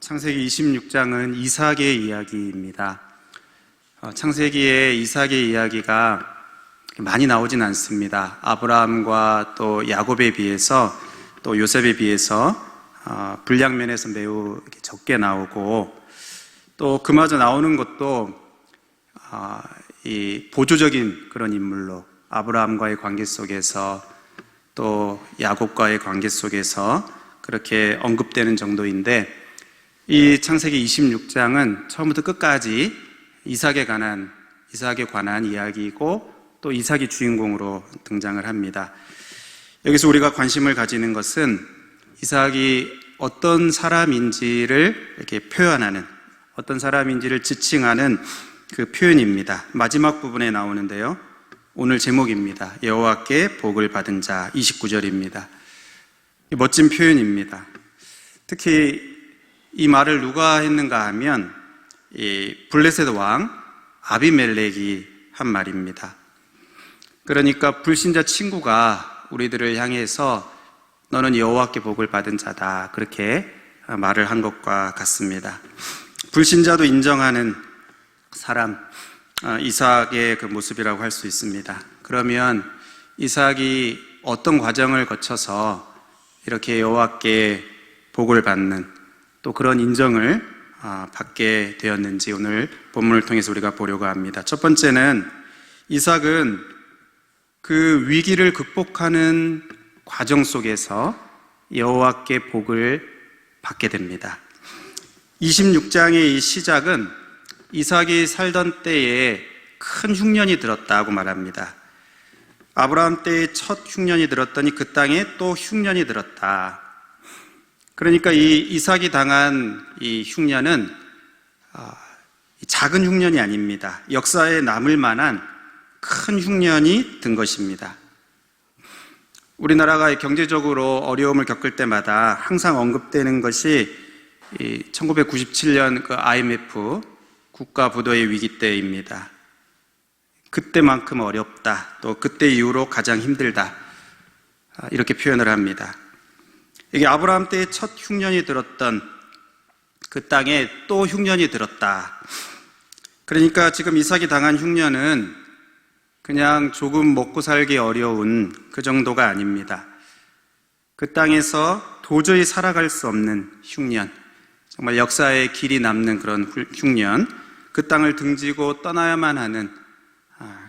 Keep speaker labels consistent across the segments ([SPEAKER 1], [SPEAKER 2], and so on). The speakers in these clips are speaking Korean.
[SPEAKER 1] 창세기 26장은 이삭의 이야기입니다. 창세기에 이삭의 이야기가 많이 나오진 않습니다. 아브라함과 또 야곱에 비해서 또 요셉에 비해서 분량 면에서 매우 적게 나오고, 또 그마저 나오는 것도 이 보조적인 그런 인물로 아브라함과의 관계 속에서 또 야곱과의 관계 속에서 그렇게 언급되는 정도인데, 이 창세기 26장은 처음부터 끝까지 이삭에 관한 이야기이고 또 이삭이 주인공으로 등장을 합니다. 여기서 우리가 관심을 가지는 것은 이삭이 어떤 사람인지를 이렇게 표현하는, 어떤 사람인지를 지칭하는 그 표현입니다. 마지막 부분에 나오는데요, 오늘 제목입니다. 여호와께 복을 받은 자, 29절입니다. 멋진 표현입니다. 특히 이 말을 누가 했는가 하면 이 블레셋 왕 아비멜렉이 한 말입니다. 그러니까 불신자 친구가 우리들을 향해서 너는 여호와께 복을 받은 자다, 그렇게 말을 한 것과 같습니다. 불신자도 인정하는 사람, 이삭의 그 모습이라고 할 수 있습니다. 그러면 이삭이 어떤 과정을 거쳐서 이렇게 여호와께 복을 받는, 또 그런 인정을 받게 되었는지 오늘 본문을 통해서 우리가 보려고 합니다. 첫 번째는 이삭은 그 위기를 극복하는 과정 속에서 여호와께 복을 받게 됩니다. 26장의 이 시작은 이삭이 살던 때에 큰 흉년이 들었다고 말합니다. 아브라함 때에 첫 흉년이 들었더니 그 땅에 또 흉년이 들었다. 그러니까 이 이삭이 당한 이 흉년은 작은 흉년이 아닙니다. 역사에 남을 만한 큰 흉년이 든 것입니다. 우리나라가 경제적으로 어려움을 겪을 때마다 항상 언급되는 것이 1997년 그 IMF 국가 부도의 위기 때입니다. 그때만큼 어렵다, 또 그때 이후로 가장 힘들다, 이렇게 표현을 합니다. 이게 아브라함 때의 첫 흉년이 들었던 그 땅에 또 흉년이 들었다. 그러니까 지금 이삭이 당한 흉년은 그냥 조금 먹고 살기 어려운 그 정도가 아닙니다. 그 땅에서 도저히 살아갈 수 없는 흉년, 정말 역사에 길이 남는 그런 흉년, 그 땅을 등지고 떠나야만 하는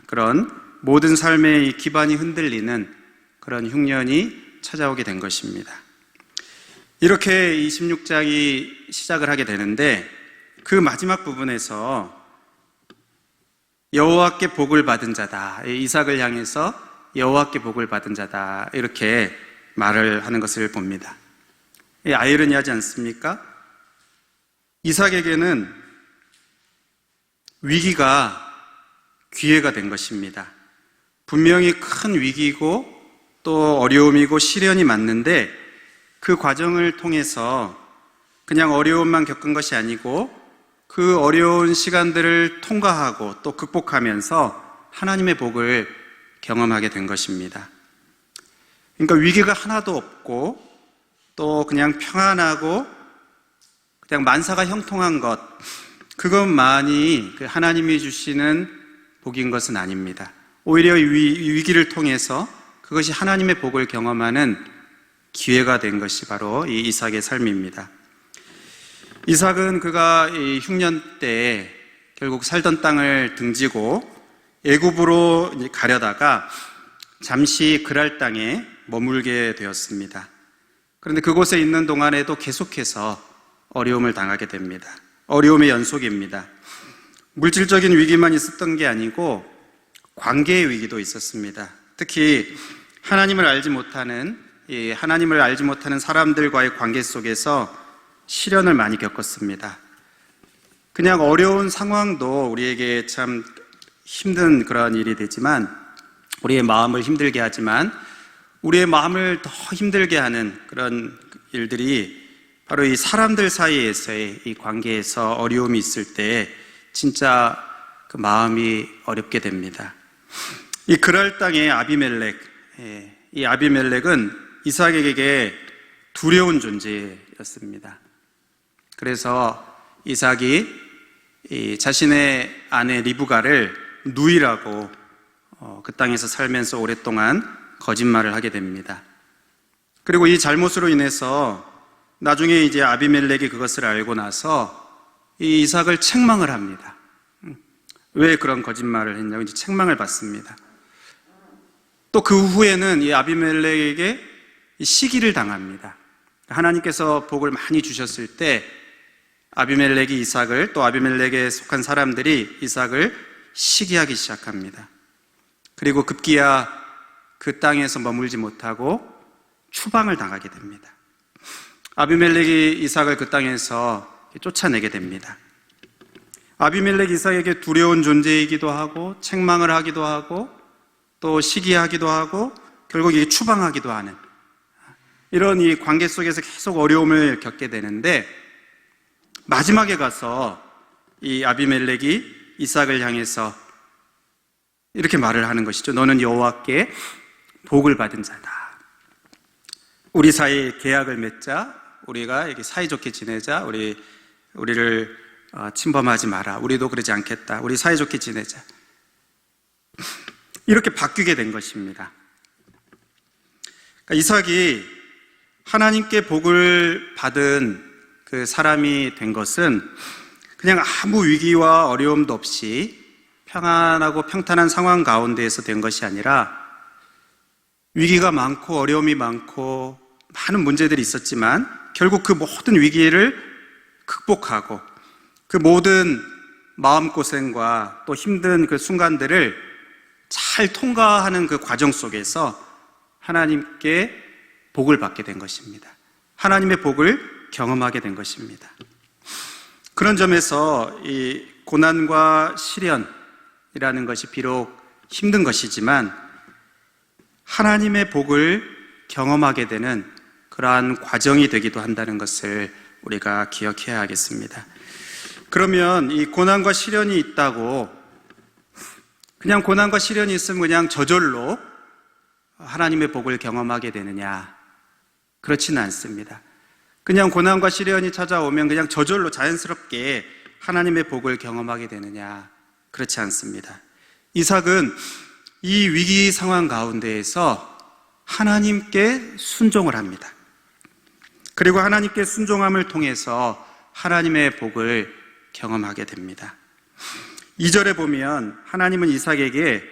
[SPEAKER 1] 그런 모든 삶의 기반이 흔들리는 그런 흉년이 찾아오게 된 것입니다. 이렇게 26장이 시작을 하게 되는데, 그 마지막 부분에서 여호와께 복을 받은 자다, 이삭을 향해서 여호와께 복을 받은 자다, 이렇게 말을 하는 것을 봅니다. 아이러니하지 않습니까? 이삭에게는 위기가 기회가 된 것입니다. 분명히 큰 위기고 또 어려움이고 시련이 맞는데, 그 과정을 통해서 그냥 어려움만 겪은 것이 아니고 그 어려운 시간들을 통과하고 또 극복하면서 하나님의 복을 경험하게 된 것입니다. 그러니까 위기가 하나도 없고 또 그냥 평안하고 그냥 만사가 형통한 것, 그것만이 하나님이 주시는 복인 것은 아닙니다. 오히려 위기를 통해서 그것이 하나님의 복을 경험하는 기회가 된 것이 바로 이 이삭의 삶입니다. 이삭은 그가 이 흉년 때 결국 살던 땅을 등지고 애굽으로 가려다가 잠시 그랄 땅에 머물게 되었습니다. 그런데 그곳에 있는 동안에도 계속해서 어려움을 당하게 됩니다. 어려움의 연속입니다. 물질적인 위기만 있었던 게 아니고 관계의 위기도 있었습니다. 특히 하나님을 알지 못하는 사람들과의 관계 속에서 시련을 많이 겪었습니다. 그냥 어려운 상황도 우리에게 참 힘든 그런 일이 되지만, 우리의 마음을 힘들게 하지만, 우리의 마음을 더 힘들게 하는 그런 일들이 바로 이 사람들 사이에서의 이 관계에서 어려움이 있을 때 진짜 그 마음이 어렵게 됩니다. 이 그랄 땅의 아비멜렉, 이 아비멜렉은 이삭에게 두려운 존재였습니다. 그래서 이삭이 자신의 아내 리브가를 누이라고 그 땅에서 살면서 오랫동안 거짓말을 하게 됩니다. 그리고 이 잘못으로 인해서 나중에 이제 아비멜렉이 그것을 알고 나서 이 이삭을 책망을 합니다. 왜 그런 거짓말을 했냐고 이제 책망을 받습니다. 또 그 후에는 이 아비멜렉에게 시기를 당합니다. 하나님께서 복을 많이 주셨을 때 아비멜렉이 이삭을, 또 아비멜렉에 속한 사람들이 이삭을 시기하기 시작합니다. 그리고 급기야 그 땅에서 머물지 못하고 추방을 당하게 됩니다. 아비멜렉이 이삭을 그 땅에서 쫓아내게 됩니다. 아비멜렉이 이삭에게 두려운 존재이기도 하고 책망을 하기도 하고 또 시기하기도 하고 결국 이게 추방하기도 하는 이런 이 관계 속에서 계속 어려움을 겪게 되는데, 마지막에 가서 이 아비멜렉이 이삭을 향해서 이렇게 말을 하는 것이죠. 너는 여호와께 복을 받은 자다. 우리 사이에 계약을 맺자. 우리가 이렇게 사이좋게 지내자. 우리를 침범하지 마라. 우리도 그러지 않겠다. 우리 사이좋게 지내자. 이렇게 바뀌게 된 것입니다. 그러니까 이삭이 하나님께 복을 받은 그 사람이 된 것은 그냥 아무 위기와 어려움도 없이 평안하고 평탄한 상황 가운데에서 된 것이 아니라, 위기가 많고 어려움이 많고 많은 문제들이 있었지만 결국 그 모든 위기를 극복하고 그 모든 마음고생과 또 힘든 그 순간들을 잘 통과하는 그 과정 속에서 하나님께 복을 받게 된 것입니다. 하나님의 복을 경험하게 된 것입니다. 그런 점에서 이 고난과 시련이라는 것이 비록 힘든 것이지만 하나님의 복을 경험하게 되는 그러한 과정이 되기도 한다는 것을 우리가 기억해야 하겠습니다. 그러면 이 고난과 시련이 있다고 그냥 고난과 시련이 있으면 그냥 저절로 하나님의 복을 경험하게 되느냐? 그렇지는 않습니다. 그냥 고난과 시련이 찾아오면 그냥 저절로 자연스럽게 하나님의 복을 경험하게 되느냐? 그렇지 않습니다. 이삭은 이 위기 상황 가운데에서 하나님께 순종을 합니다. 그리고 하나님께 순종함을 통해서 하나님의 복을 경험하게 됩니다. 2절에 보면 하나님은 이삭에게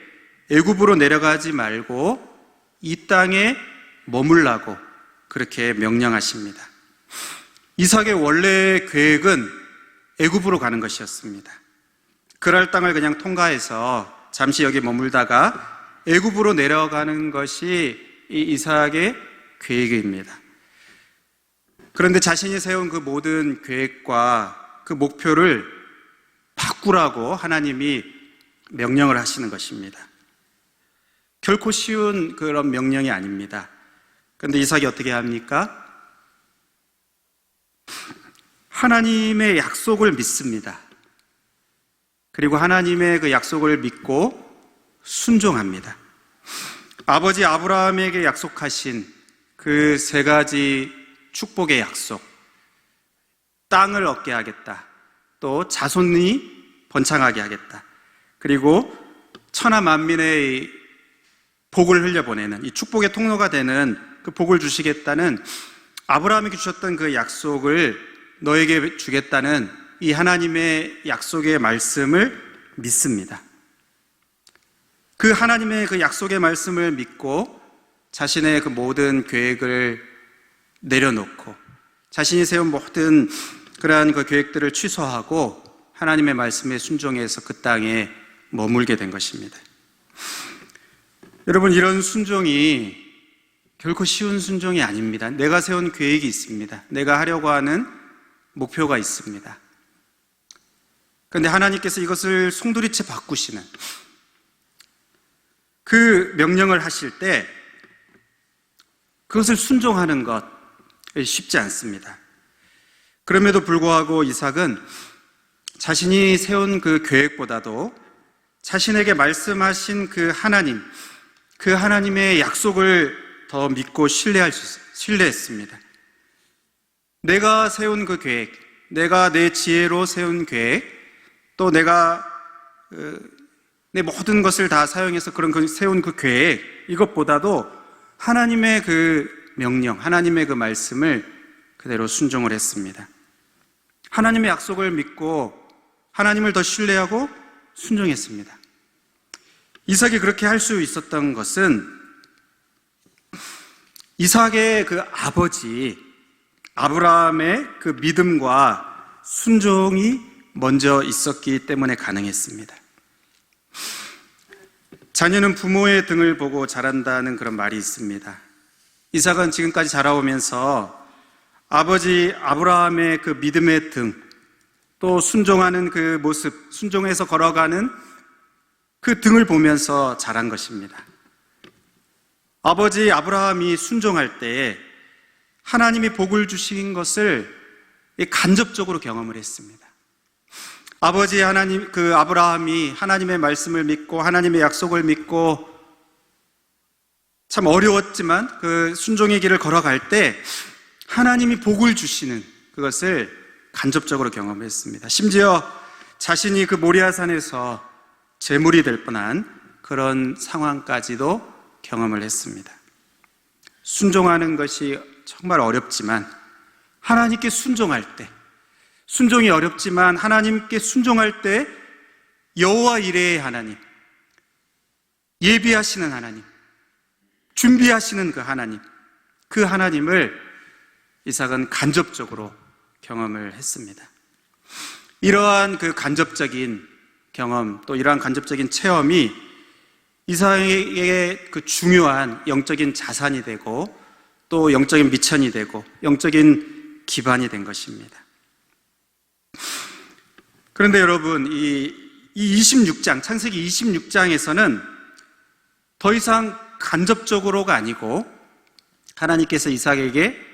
[SPEAKER 1] 애굽으로 내려가지 말고 이 땅에 머물라고 그렇게 명령하십니다. 이삭의 원래 계획은 애굽으로 가는 것이었습니다. 그랄 땅을 그냥 통과해서 잠시 여기 머물다가 애굽으로 내려가는 것이 이 이삭의 계획입니다. 그런데 자신이 세운 그 모든 계획과 그 목표를 바꾸라고 하나님이 명령을 하시는 것입니다. 결코 쉬운 그런 명령이 아닙니다. 그런데 이삭이 어떻게 합니까? 하나님의 약속을 믿습니다. 그리고 하나님의 그 약속을 믿고 순종합니다. 아버지 아브라함에게 약속하신 그 세 가지 축복의 약속, 땅을 얻게 하겠다, 또 자손이 번창하게 하겠다, 그리고 천하 만민의 복을 흘려보내는 이 축복의 통로가 되는 그 복을 주시겠다는 아브라함에게 주셨던 그 약속을 너에게 주겠다는 이 하나님의 약속의 말씀을 믿습니다. 그 하나님의 그 약속의 말씀을 믿고 자신의 그 모든 계획을 내려놓고 자신이 세운 모든 그러한 그 계획들을 취소하고 하나님의 말씀에 순종해서 그 땅에 머물게 된 것입니다. 여러분, 이런 순종이 결코 쉬운 순종이 아닙니다. 내가 세운 계획이 있습니다. 내가 하려고 하는 목표가 있습니다. 그런데 하나님께서 이것을 송두리째 바꾸시는 그 명령을 하실 때 그것을 순종하는 것 쉽지 않습니다. 그럼에도 불구하고 이삭은 자신이 세운 그 계획보다도 자신에게 말씀하신 그 하나님의 약속을 더 믿고 신뢰했습니다. 내가 세운 그 계획, 내가 내 지혜로 세운 계획, 또 내가 내 모든 것을 다 사용해서 세운 그 계획, 이것보다도 하나님의 그 명령, 하나님의 그 말씀을 그대로 순종을 했습니다. 하나님의 약속을 믿고 하나님을 더 신뢰하고 순종했습니다. 이삭이 그렇게 할 수 있었던 것은 이삭의 그 아버지 아브라함의 그 믿음과 순종이 먼저 있었기 때문에 가능했습니다. 자녀는 부모의 등을 보고 자란다는 그런 말이 있습니다. 이삭은 지금까지 자라오면서 아버지 아브라함의 그 믿음의 등, 또 순종하는 그 모습, 순종해서 걸어가는 그 등을 보면서 자란 것입니다. 아버지 아브라함이 순종할 때에 하나님이 복을 주신 것을 간접적으로 경험을 했습니다. 아버지 하나님, 그 아브라함이 하나님의 말씀을 믿고 하나님의 약속을 믿고 참 어려웠지만 그 순종의 길을 걸어갈 때 하나님이 복을 주시는 그것을 간접적으로 경험했습니다. 심지어 자신이 그 모리아산에서 제물이 될 뻔한 그런 상황까지도 경험을 했습니다. 순종하는 것이 정말 어렵지만 하나님께 순종할 때, 순종이 어렵지만 하나님께 순종할 때 여호와 이레의 하나님, 예비하시는 하나님, 준비하시는 그 하나님을 이삭은 간접적으로 경험을 했습니다. 이러한 그 간접적인 경험, 또 이러한 간접적인 체험이 이삭에게 그 중요한 영적인 자산이 되고 또 영적인 미천이 되고 영적인 기반이 된 것입니다. 그런데 여러분, 이 26장, 창세기 26장에서는 더 이상 간접적으로가 아니고 하나님께서 이삭에게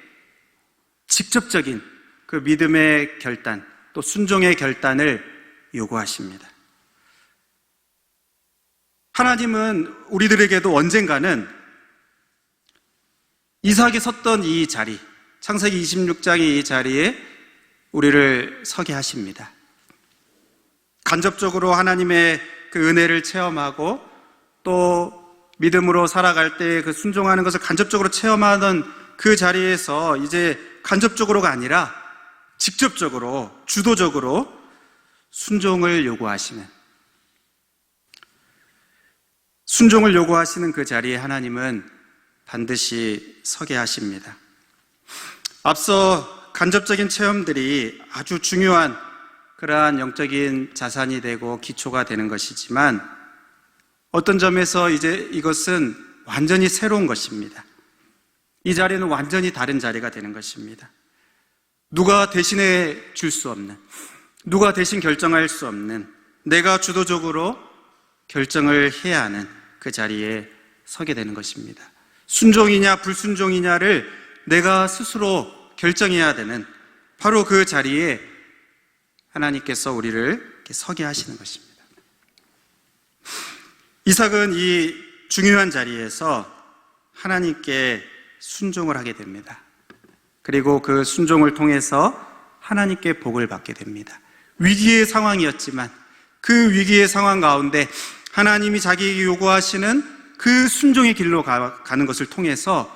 [SPEAKER 1] 직접적인 그 믿음의 결단, 또 순종의 결단을 요구하십니다. 하나님은 우리들에게도 언젠가는 이삭이 섰던 이 자리, 창세기 26장의 이 자리에 우리를 서게 하십니다. 간접적으로 하나님의 그 은혜를 체험하고 또 믿음으로 살아갈 때 그 순종하는 것을 간접적으로 체험하던 그 자리에서 이제 간접적으로가 아니라 직접적으로, 주도적으로 순종을 요구하시는 그 자리에 하나님은 반드시 서게 하십니다. 앞서 간접적인 체험들이 아주 중요한 그러한 영적인 자산이 되고 기초가 되는 것이지만 어떤 점에서 이제 이것은 완전히 새로운 것입니다. 이 자리는 완전히 다른 자리가 되는 것입니다. 누가 대신해 줄 수 없는, 누가 대신 결정할 수 없는, 내가 주도적으로 결정을 해야 하는 그 자리에 서게 되는 것입니다. 순종이냐 불순종이냐를 내가 스스로 결정해야 되는 바로 그 자리에 하나님께서 우리를 이렇게 서게 하시는 것입니다. 이삭은 이 중요한 자리에서 하나님께 순종을 하게 됩니다. 그리고 그 순종을 통해서 하나님께 복을 받게 됩니다. 위기의 상황이었지만 그 위기의 상황 가운데 하나님이 자기에게 요구하시는 그 순종의 길로 가는 것을 통해서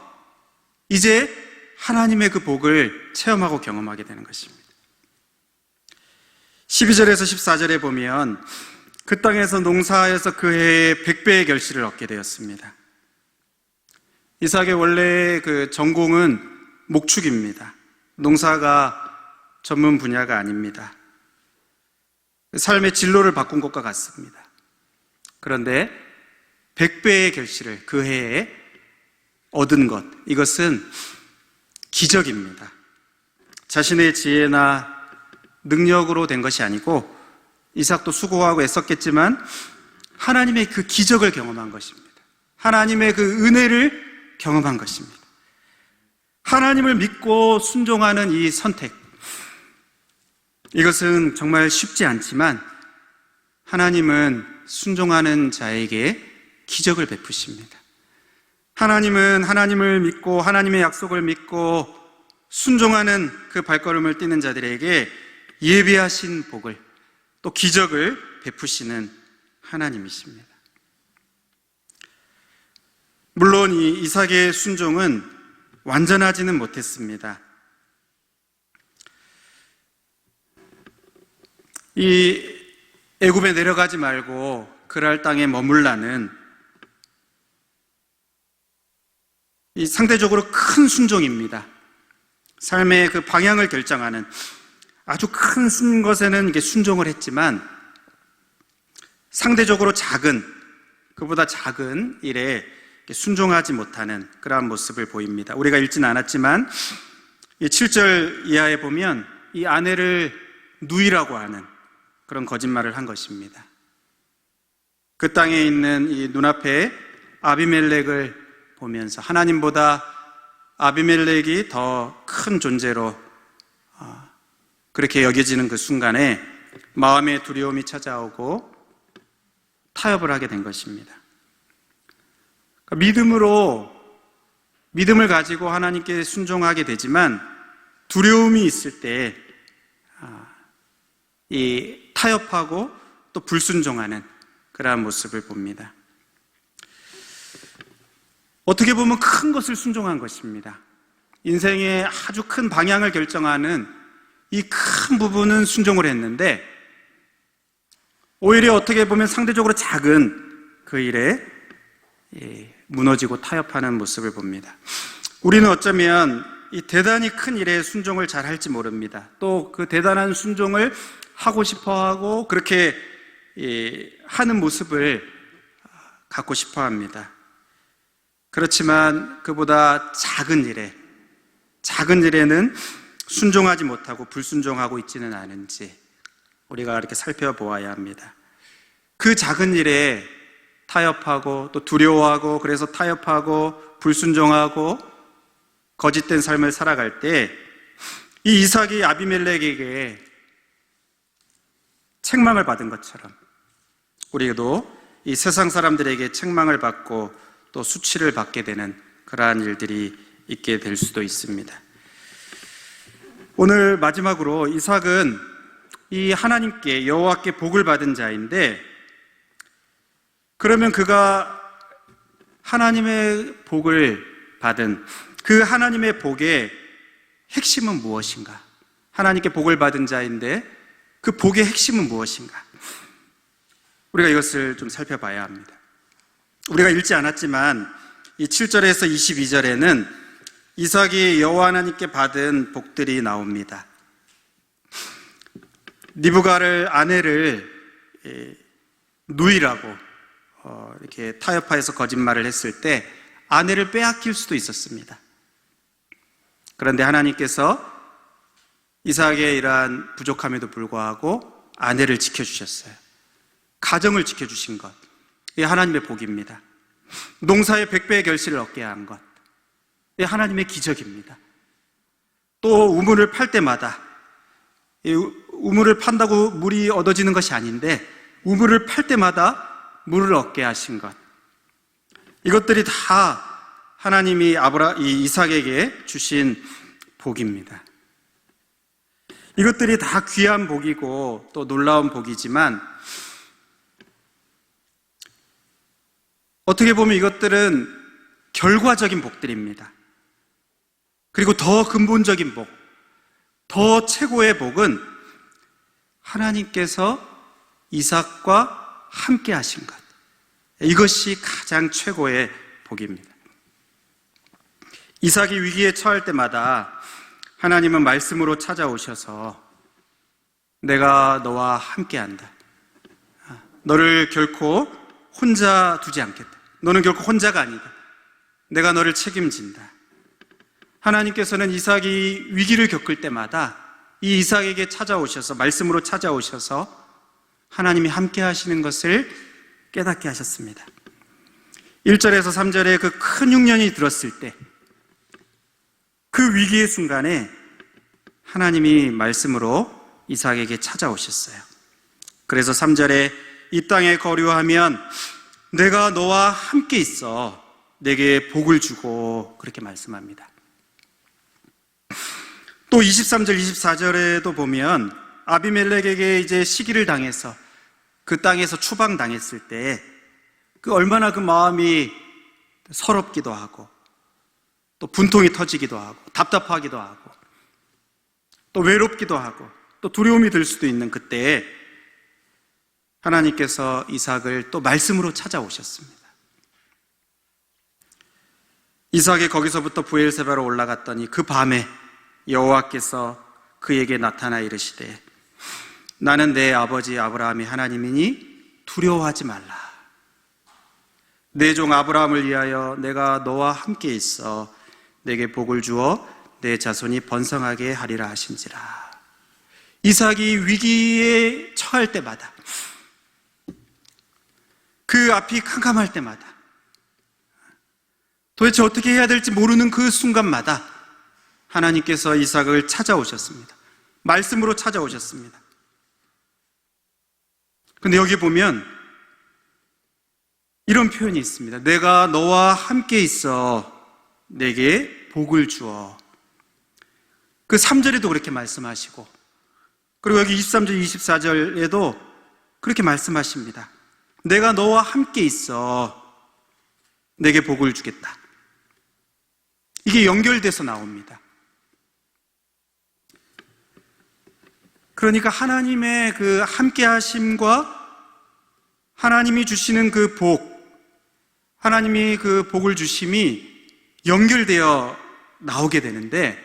[SPEAKER 1] 이제 하나님의 그 복을 체험하고 경험하게 되는 것입니다. 12절에서 14절에 보면 그 땅에서 농사하여서 그 해에 100배의 결실을 얻게 되었습니다. 이삭의 원래 그 전공은 목축입니다. 농사가 전문 분야가 아닙니다. 삶의 진로를 바꾼 것과 같습니다. 그런데 100배의 결실을 그 해에 얻은 것, 이것은 기적입니다. 자신의 지혜나 능력으로 된 것이 아니고 이삭도 수고하고 애썼겠지만 하나님의 그 기적을 경험한 것입니다. 하나님의 그 은혜를 경험한 것입니다. 하나님을 믿고 순종하는 이 선택, 이것은 정말 쉽지 않지만 하나님은 순종하는 자에게 기적을 베푸십니다. 하나님은 하나님을 믿고 하나님의 약속을 믿고 순종하는 그 발걸음을 띄는 자들에게 예비하신 복을, 또 기적을 베푸시는 하나님이십니다. 물론 이 이삭의 순종은 완전하지는 못했습니다. 이 애굽에 내려가지 말고 그랄 땅에 머물라는 이 상대적으로 큰 순종입니다. 삶의 그 방향을 결정하는 아주 큰 것에는 이게 순종을 했지만 상대적으로 그보다 작은 일에 순종하지 못하는 그러한 모습을 보입니다. 우리가 읽지는 않았지만 7절 이하에 보면 이 아내를 누이라고 하는 그런 거짓말을 한 것입니다. 그 땅에 있는 이 눈앞에 아비멜렉을 보면서 하나님보다 아비멜렉이 더 큰 존재로 그렇게 여겨지는 그 순간에 마음의 두려움이 찾아오고 타협을 하게 된 것입니다. 믿음을 가지고 하나님께 순종하게 되지만 두려움이 있을 때 이 타협하고 또 불순종하는 그러한 모습을 봅니다. 어떻게 보면 큰 것을 순종한 것입니다. 인생의 아주 큰 방향을 결정하는 이 큰 부분은 순종을 했는데 오히려 어떻게 보면 상대적으로 작은 그 일에 무너지고 타협하는 모습을 봅니다. 우리는 어쩌면 이 대단히 큰 일에 순종을 잘 할지 모릅니다. 또 그 대단한 순종을 하고 싶어 하고 그렇게 하는 모습을 갖고 싶어 합니다. 그렇지만 그보다 작은 일에는 순종하지 못하고 불순종하고 있지는 않은지 우리가 이렇게 살펴보아야 합니다. 그 작은 일에 타협하고 또 두려워하고 그래서 타협하고 불순종하고 거짓된 삶을 살아갈 때 이 이삭이 아비멜렉에게 책망을 받은 것처럼 우리도 이 세상 사람들에게 책망을 받고 또 수치를 받게 되는 그러한 일들이 있게 될 수도 있습니다. 오늘 마지막으로 이삭은 이 하나님께 여호와께 복을 받은 자인데 그러면 그가 하나님의 복을 받은 그 하나님의 복의 핵심은 무엇인가? 하나님께 복을 받은 자인데 그 복의 핵심은 무엇인가? 우리가 이것을 좀 살펴봐야 합니다. 우리가 읽지 않았지만 이 7절에서 22절에는 이삭이 여호와 하나님께 받은 복들이 나옵니다. 리브가를 아내를 누이라고 이렇게 타협하여서 거짓말을 했을 때 아내를 빼앗길 수도 있었습니다. 그런데 하나님께서 이삭의 이러한 부족함에도 불구하고 아내를 지켜주셨어요. 가정을 지켜주신 것, 이게 하나님의 복입니다. 농사의 100배의 결실을 얻게 한 것, 이게 하나님의 기적입니다. 또 우물을 팔 때마다 우물을 판다고 물이 얻어지는 것이 아닌데 우물을 팔 때마다 물을 얻게 하신 것, 이것들이 다 하나님이 이 이삭에게 주신 복입니다. 이것들이 다 귀한 복이고 또 놀라운 복이지만 어떻게 보면 이것들은 결과적인 복들입니다. 그리고 더 근본적인 복, 더 최고의 복은 하나님께서 이삭과 함께 하신 것, 이것이 가장 최고의 복입니다. 이삭이 위기에 처할 때마다 하나님은 말씀으로 찾아오셔서 내가 너와 함께한다. 너를 결코 혼자 두지 않겠다. 너는 결코 혼자가 아니다. 내가 너를 책임진다. 하나님께서는 이삭이 위기를 겪을 때마다 이 이삭에게 찾아오셔서 말씀으로 찾아오셔서 하나님이 함께 하시는 것을 깨닫게 하셨습니다. 1절에서 3절에 그 큰 흉년이 들었을 때 그 위기의 순간에 하나님이 말씀으로 이삭에게 찾아오셨어요. 그래서 3절에 이 땅에 거류하면 내가 너와 함께 있어 내게 복을 주고 그렇게 말씀합니다. 또 23절, 24절에도 보면 아비멜렉에게 이제 시기를 당해서 그 땅에서 추방당했을 때 그 얼마나 그 마음이 서럽기도 하고 또 분통이 터지기도 하고 답답하기도 하고 또 외롭기도 하고 또 두려움이 들 수도 있는 그때에 하나님께서 이삭을 또 말씀으로 찾아오셨습니다. 이삭이 거기서부터 브엘세바로 올라갔더니 그 밤에 여호와께서 그에게 나타나 이르시되 나는 내 아버지 아브라함의 하나님이니 두려워하지 말라. 내 종 아브라함을 위하여 내가 너와 함께 있어 내게 복을 주어 내 자손이 번성하게 하리라 하신지라. 이삭이 위기에 처할 때마다 그 앞이 캄캄할 때마다 도대체 어떻게 해야 될지 모르는 그 순간마다 하나님께서 이삭을 찾아오셨습니다. 말씀으로 찾아오셨습니다. 근데 여기 보면 이런 표현이 있습니다. 내가 너와 함께 있어 내게 복을 주어. 그 3절에도 그렇게 말씀하시고 그리고 여기 23절, 24절에도 그렇게 말씀하십니다. 내가 너와 함께 있어 내게 복을 주겠다. 이게 연결돼서 나옵니다. 그러니까 하나님의 그 함께 하심과 하나님이 주시는 그 복, 하나님이 그 복을 주심이 연결되어 나오게 되는데,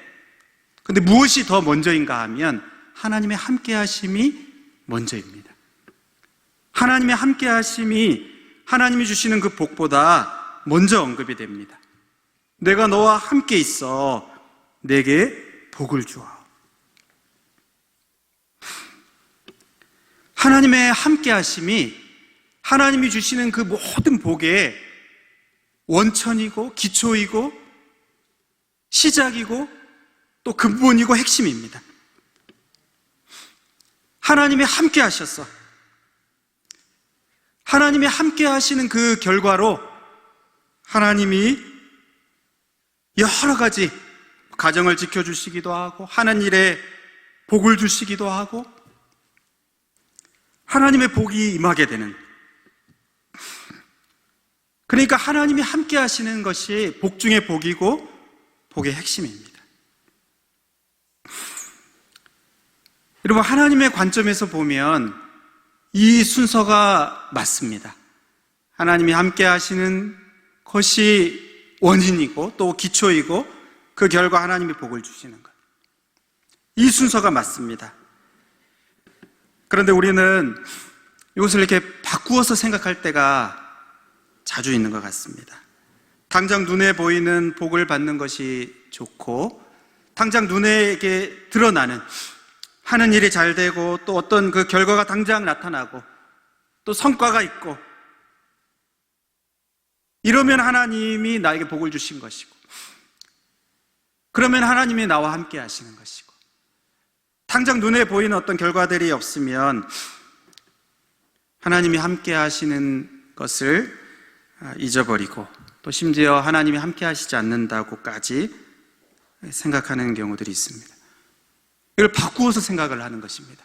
[SPEAKER 1] 근데 무엇이 더 먼저인가 하면 하나님의 함께 하심이 먼저입니다. 하나님의 함께 하심이 하나님이 주시는 그 복보다 먼저 언급이 됩니다. 내가 너와 함께 있어 내게 복을 주어. 하나님의 함께 하심이 하나님이 주시는 그 모든 복의 원천이고 기초이고 시작이고 또 근본이고 핵심입니다. 하나님이 함께 하셨어. 하나님이 함께 하시는 그 결과로 하나님이 여러 가지 가정을 지켜주시기도 하고 하는 일에 복을 주시기도 하고 하나님의 복이 임하게 되는, 그러니까 하나님이 함께 하시는 것이 복 중의 복이고 복의 핵심입니다. 여러분, 하나님의 관점에서 보면 이 순서가 맞습니다. 하나님이 함께 하시는 것이 원인이고 또 기초이고 그 결과 하나님이 복을 주시는 것, 이 순서가 맞습니다. 그런데 우리는 이것을 이렇게 바꾸어서 생각할 때가 자주 있는 것 같습니다. 당장 눈에 보이는 복을 받는 것이 좋고 당장 눈에게 드러나는 하는 일이 잘 되고 또 어떤 그 결과가 당장 나타나고 또 성과가 있고 이러면 하나님이 나에게 복을 주신 것이고 그러면 하나님이 나와 함께 하시는 것이고, 당장 눈에 보이는 어떤 결과들이 없으면 하나님이 함께 하시는 것을 잊어버리고 또 심지어 하나님이 함께 하시지 않는다고까지 생각하는 경우들이 있습니다. 이걸 바꾸어서 생각을 하는 것입니다.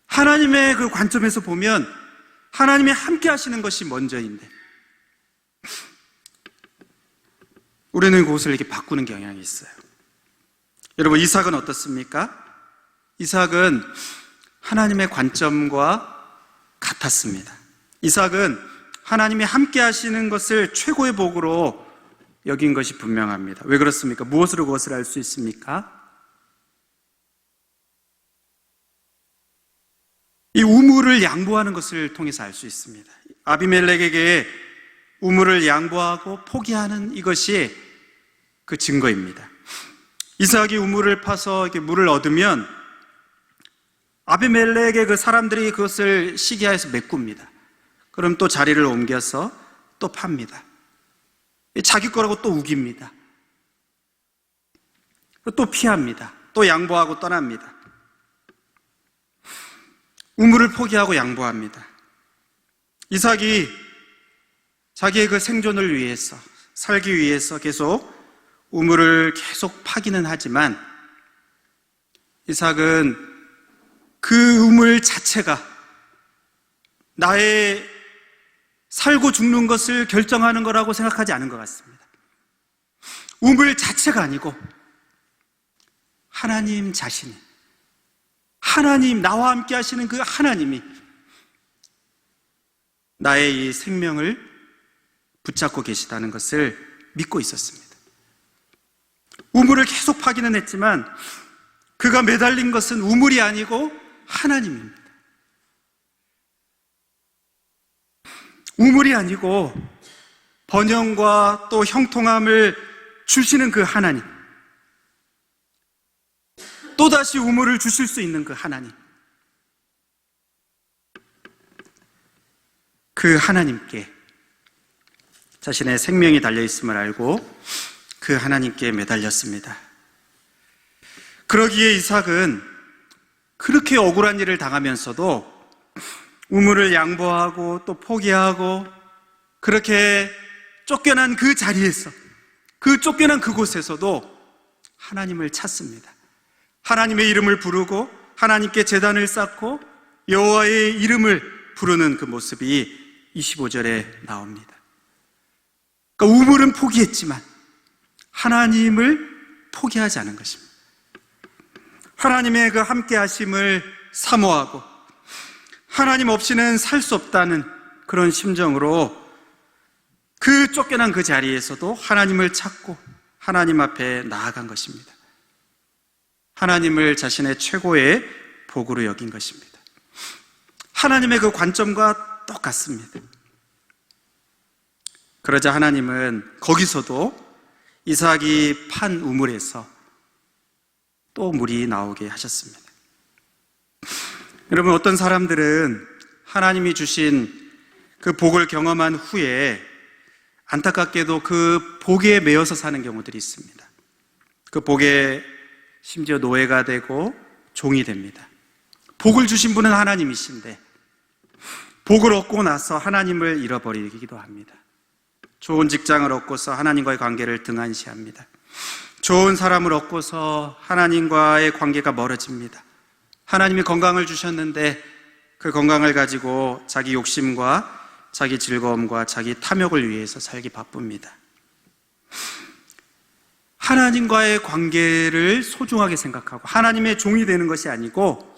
[SPEAKER 1] 하나님의 그 관점에서 보면 하나님이 함께 하시는 것이 먼저인데 우리는 그것을 이렇게 바꾸는 경향이 있어요. 여러분, 이삭은 어떻습니까? 이삭은 하나님의 관점과 같았습니다. 이삭은 하나님이 함께 하시는 것을 최고의 복으로 여긴 것이 분명합니다. 왜 그렇습니까? 무엇으로 그것을 알 수 있습니까? 이 우물을 양보하는 것을 통해서 알 수 있습니다. 아비멜렉에게 우물을 양보하고 포기하는 이것이 그 증거입니다. 이삭이 우물을 파서 이렇게 물을 얻으면 아비멜렉의 그 사람들이 그것을 시기하여서 메꿉니다. 그럼 또 자리를 옮겨서 또 팝니다. 자기 거라고 또 우깁니다. 또 피합니다. 또 양보하고 떠납니다. 우물을 포기하고 양보합니다. 이삭이 자기의 그 생존을 위해서, 살기 위해서 계속 우물을 계속 파기는 하지만 이삭은 그 우물 자체가 나의 살고 죽는 것을 결정하는 거라고 생각하지 않은 것 같습니다. 우물 자체가 아니고 하나님 자신이, 하나님, 나와 함께 하시는 그 하나님이 나의 이 생명을 붙잡고 계시다는 것을 믿고 있었습니다. 우물을 계속 파기는 했지만 그가 매달린 것은 우물이 아니고 하나님입니다. 우물이 아니고 번영과 또 형통함을 주시는 그 하나님, 또다시 우물을 주실 수 있는 그 하나님, 그 하나님께 자신의 생명이 달려있음을 알고 그 하나님께 매달렸습니다. 그러기에 이삭은 그렇게 억울한 일을 당하면서도 우물을 양보하고 또 포기하고 그렇게 쫓겨난 그 자리에서, 그 쫓겨난 그곳에서도 하나님을 찾습니다. 하나님의 이름을 부르고 하나님께 제단을 쌓고 여호와의 이름을 부르는 그 모습이 25절에 나옵니다. 그러니까 우물은 포기했지만 하나님을 포기하지 않은 것입니다. 하나님의 그 함께 하심을 사모하고 하나님 없이는 살 수 없다는 그런 심정으로 그 쫓겨난 그 자리에서도 하나님을 찾고 하나님 앞에 나아간 것입니다. 하나님을 자신의 최고의 복으로 여긴 것입니다. 하나님의 그 관점과 똑같습니다. 그러자 하나님은 거기서도 이삭이 판 우물에서 또 물이 나오게 하셨습니다. 여러분, 어떤 사람들은 하나님이 주신 그 복을 경험한 후에 안타깝게도 그 복에 매여서 사는 경우들이 있습니다. 그 복에 심지어 노예가 되고 종이 됩니다. 복을 주신 분은 하나님이신데 복을 얻고 나서 하나님을 잃어버리기도 합니다. 좋은 직장을 얻고서 하나님과의 관계를 등한시합니다. 좋은 사람을 얻고서 하나님과의 관계가 멀어집니다. 하나님이 건강을 주셨는데 그 건강을 가지고 자기 욕심과 자기 즐거움과 자기 탐욕을 위해서 살기 바쁩니다. 하나님과의 관계를 소중하게 생각하고 하나님의 종이 되는 것이 아니고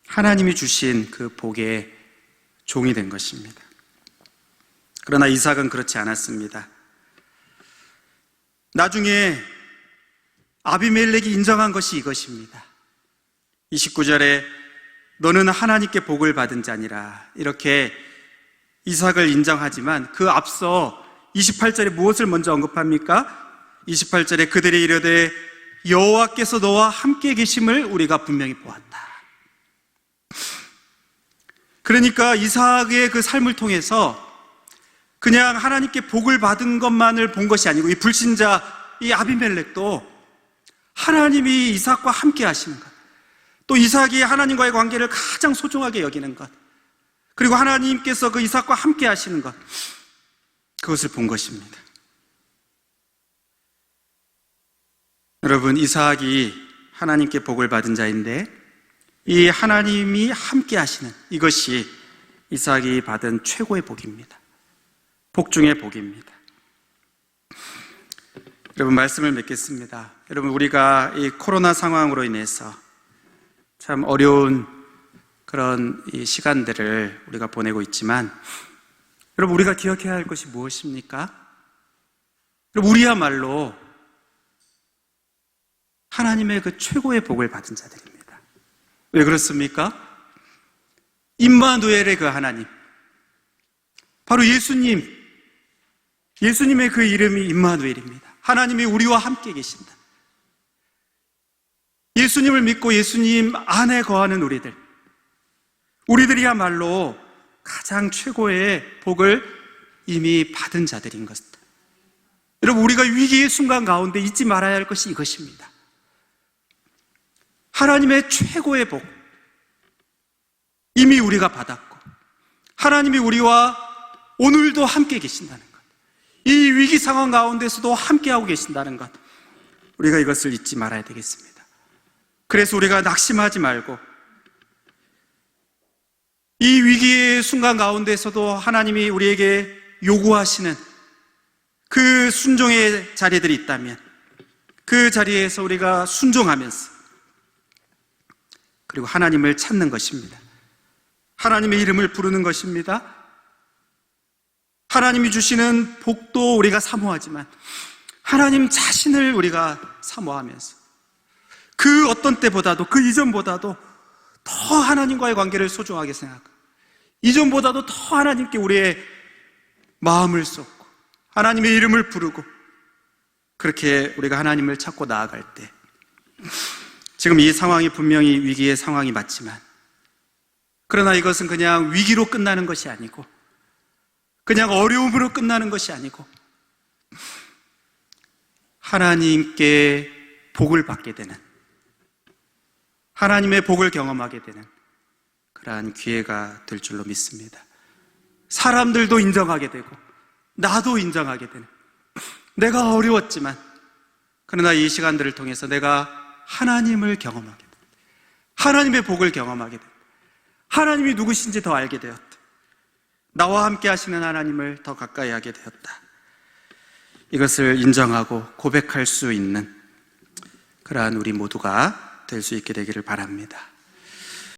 [SPEAKER 1] 하나님이 주신 그 복의 종이 된 것입니다. 그러나 이삭은 그렇지 않았습니다. 나중에 아비멜렉이 인정한 것이 이것입니다. 29절에 너는 하나님께 복을 받은 자니라, 이렇게 이삭을 인정하지만 그 앞서 28절에 무엇을 먼저 언급합니까? 28절에 그들이 이르되 여호와께서 너와 함께 계심을 우리가 분명히 보았다. 그러니까 이삭의 그 삶을 통해서 그냥 하나님께 복을 받은 것만을 본 것이 아니고 이 불신자 이 아비멜렉도 하나님이 이삭과 함께 하시는 것, 또 이삭이 하나님과의 관계를 가장 소중하게 여기는 것, 그리고 하나님께서 그 이삭과 함께 하시는 것, 그것을 본 것입니다. 여러분, 이삭이 하나님께 복을 받은 자인데 이 하나님이 함께 하시는 이것이 이삭이 받은 최고의 복입니다. 복 중의 복입니다. 여러분, 말씀을 맺겠습니다. 여러분, 우리가 이 코로나 상황으로 인해서 참 어려운 그런 이 시간들을 우리가 보내고 있지만, 여러분, 우리가 기억해야 할 것이 무엇입니까? 여러분, 우리야말로 하나님의 그 최고의 복을 받은 자들입니다. 왜 그렇습니까? 임마누엘의 그 하나님, 바로 예수님의 그 이름이 임마누엘입니다. 하나님이 우리와 함께 계신다. 예수님을 믿고 예수님 안에 거하는 우리들이야말로 가장 최고의 복을 이미 받은 자들인 것입니다. 여러분, 우리가 위기의 순간 가운데 잊지 말아야 할 것이 이것입니다. 하나님의 최고의 복 이미 우리가 받았고, 하나님이 우리와 오늘도 함께 계신다는 것, 이 위기 상황 가운데서도 함께하고 계신다는 것, 우리가 이것을 잊지 말아야 되겠습니다. 그래서 우리가 낙심하지 말고 이 위기의 순간 가운데서도 하나님이 우리에게 요구하시는 그 순종의 자리들이 있다면 그 자리에서 우리가 순종하면서 그리고 하나님을 찾는 것입니다. 하나님의 이름을 부르는 것입니다. 하나님이 주시는 복도 우리가 사모하지만 하나님 자신을 우리가 사모하면서 그 어떤 때보다도 그 이전보다도 더 하나님과의 관계를 소중하게 생각하고 이전보다도 더 하나님께 우리의 마음을 쏟고 하나님의 이름을 부르고 그렇게 우리가 하나님을 찾고 나아갈 때 지금 이 상황이 분명히 위기의 상황이 맞지만 그러나 이것은 그냥 위기로 끝나는 것이 아니고 그냥 어려움으로 끝나는 것이 아니고 하나님께 복을 받게 되는 하나님의 복을 경험하게 되는 그러한 기회가 될 줄로 믿습니다. 사람들도 인정하게 되고 나도 인정하게 되는 내가 어려웠지만 그러나 이 시간들을 통해서 내가 하나님을 경험하게 된다. 하나님의 복을 경험하게 된다. 하나님이 누구신지 더 알게 되었다. 나와 함께 하시는 하나님을 더 가까이 하게 되었다. 이것을 인정하고 고백할 수 있는 그러한 우리 모두가 될 수 있게 되기를 바랍니다.